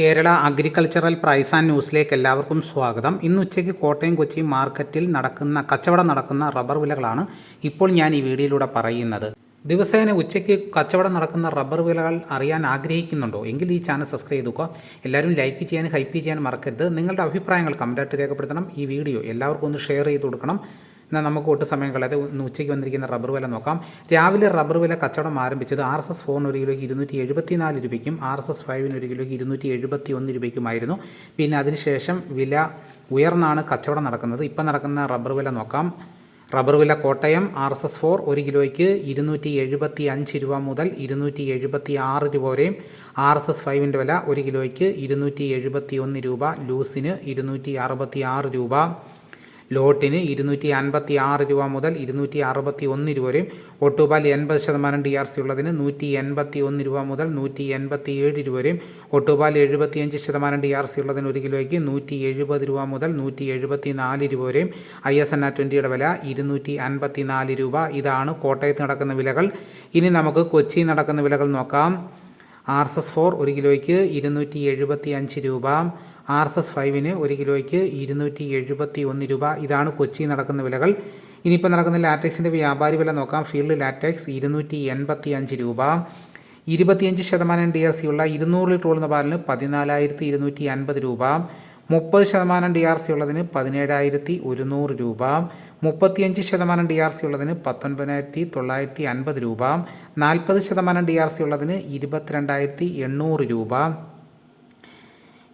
Kerala agricultural price and ന്യൂസിലേക്ക് എല്ലാവർക്കും സ്വാഗതം. ഇന്ന് ഉച്ചയ്ക്ക് കോട്ടയം കൊച്ചി മാർക്കറ്റിൽ കച്ചവടം നടക്കുന്ന റബ്ബർ വിലകളാണ് ഇപ്പോൾ ഞാൻ ഈ വീഡിയോയിലൂടെ പറയുന്നത്. ദിവസേന ഉച്ചയ്ക്ക് കച്ചവടം നടക്കുന്ന റബ്ബർ വിലകൾ അറിയാൻ ആഗ്രഹിക്കുന്നുണ്ടോ എങ്കിൽ ഈ ചാനൽ സബ്സ്ക്രൈബ് ചെയ്യുക. എല്ലാവരും ലൈക്ക് ചെയ്യാനും ഹൈപ്പ് ചെയ്യാനും മറക്കരുത്. നിങ്ങളുടെ അഭിപ്രായങ്ങൾ കമൻറ്റായിട്ട് രേഖപ്പെടുത്തണം. ഈ വീഡിയോ എല്ലാവർക്കും ഒന്ന് ഷെയർ ചെയ്ത് കൊടുക്കണം. എന്നാൽ നമുക്ക് ഒട്ടും സമയം കളയാതെ ഇന്ന് ഉച്ചയ്ക്ക് വന്നിരിക്കുന്ന റബ്ബർ വില നോക്കാം. രാവിലെ റബ്ബർ വില കച്ചവടം ആരംഭിച്ചത് RSS 4 ഒരു കിലോയ്ക്ക് 274 രൂപയ്ക്കും RSS 5 ഒരു കിലോയ്ക്ക് 271 രൂപയ്ക്കുമായിരുന്നു. പിന്നെ അതിനുശേഷം വില ഉയർന്നാണ് കച്ചവടം നടക്കുന്നത്. ഇപ്പം നടക്കുന്ന റബ്ബർ വില നോക്കാം. റബ്ബർ വില കോട്ടയം RSS 4 ഒരു കിലോയ്ക്ക് 275 രൂപ മുതൽ 276 രൂപ വരെയും, RSS 5ൻ്റെ വില ഒരു കിലോയ്ക്ക് 271 രൂപ, ലൂസിന് 266 രൂപ, ലോട്ടിന് 256 രൂപ മുതൽ 261 രൂപ വരെയും, ഒട്ടുപാൽ 80% DRC ഉള്ളതിന് 181 രൂപ മുതൽ 187 രൂപ വരെയും, ഒട്ടുപാൽ 75% DRC ഉള്ളതിന് ഒരു കിലോയ്ക്ക് 170 രൂപ മുതൽ 174 രൂപ വരെയും, ISNR 20യുടെ വില 254 രൂപ. ഇതാണ് കോട്ടയത്ത് നടക്കുന്ന വിലകൾ. ഇനി നമുക്ക് കൊച്ചി നടക്കുന്ന വിലകൾ നോക്കാം. RSS 4 ഒരു കിലോയ്ക്ക് 275 രൂപ, RSS 5ന് ഒരു കിലോയ്ക്ക് 271 രൂപ. ഇതാണ് കൊച്ചി നടക്കുന്ന വിലകൾ. ഇനിയിപ്പോൾ നടക്കുന്ന ലാറ്റക്സിൻ്റെ വ്യാപാരി വില നോക്കാം. ഫീൽഡ് ലാറ്റക്സ് 285 രൂപ. 25% DRC ഉള്ള 200 ലിറ്റർ ഉള്ള പാലിന് 14,250 രൂപ. 30% DRC ഉള്ളതിന് 17,100 രൂപ. 35% DRC ഉള്ളതിന് 19,950 രൂപ. 40% DRC ഉള്ളതിന് 22,800 രൂപ.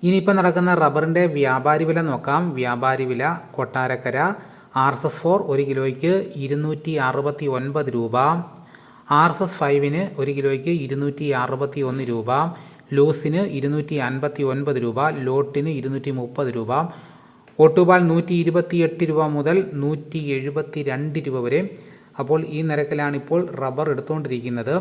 ഇനിയിപ്പോൾ നടക്കുന്ന റബ്ബറിൻ്റെ വ്യാപാരി വില നോക്കാം. വ്യാപാരി വില കൊട്ടാരക്കര RSS 4 ഒരു കിലോയ്ക്ക് 269 രൂപ, RSS 5ന് ഒരു കിലോയ്ക്ക് 261 രൂപ, ലൂസിന് 259 രൂപ, ലോട്ടിന് 230 രൂപ, ഒട്ടുപാൽ 128 രൂപ മുതൽ 172 രൂപ വരെ. അപ്പോൾ ഈ നിരക്കിലാണിപ്പോൾ റബ്ബർ എടുത്തുകൊണ്ടിരിക്കുന്നത്.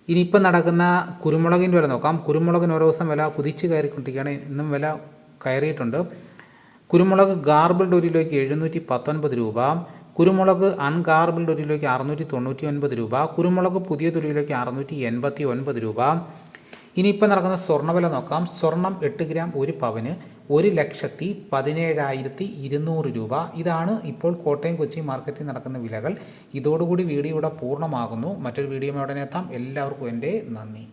ഇനിയിപ്പോൾ നടക്കുന്ന കുരുമുളകിൻ്റെ വില നോക്കാം. കുരുമുളകിന് ഓരോ ദിവസം വില കുതിച്ച് കയറിക്കൊണ്ടിരിക്കുകയാണ്. ഇന്നും വില കയറിയിട്ടുണ്ട്. കുരുമുളക് ഗാർബിൾഡ് ഒരു കിലോയ്ക്ക് 719 രൂപ, കുരുമുളക് അൺഗാർബിൾഡ് ഒരു കിലോയ്ക്ക് 699 രൂപ, കുരുമുളക് പുതിയത് ഒരു കിലോയ്ക്ക് 689 രൂപ. ഇനിയിപ്പോൾ നടക്കുന്ന സ്വർണ്ണവില നോക്കാം. സ്വർണം 8 ഗ്രാം 1 പവന് 1,17,200 രൂപ. ഇതാണ് ഇപ്പോൾ കോട്ടയം കൊച്ചി മാർക്കറ്റിൽ നടക്കുന്ന വിലകൾ. ഇതോടുകൂടി വീഡിയോ ഇവിടെ പൂർണ്ണമാകുന്നു. മറ്റൊരു വീഡിയോ ഉടനെ എത്താം. എല്ലാവർക്കും എൻ്റെ നന്ദി.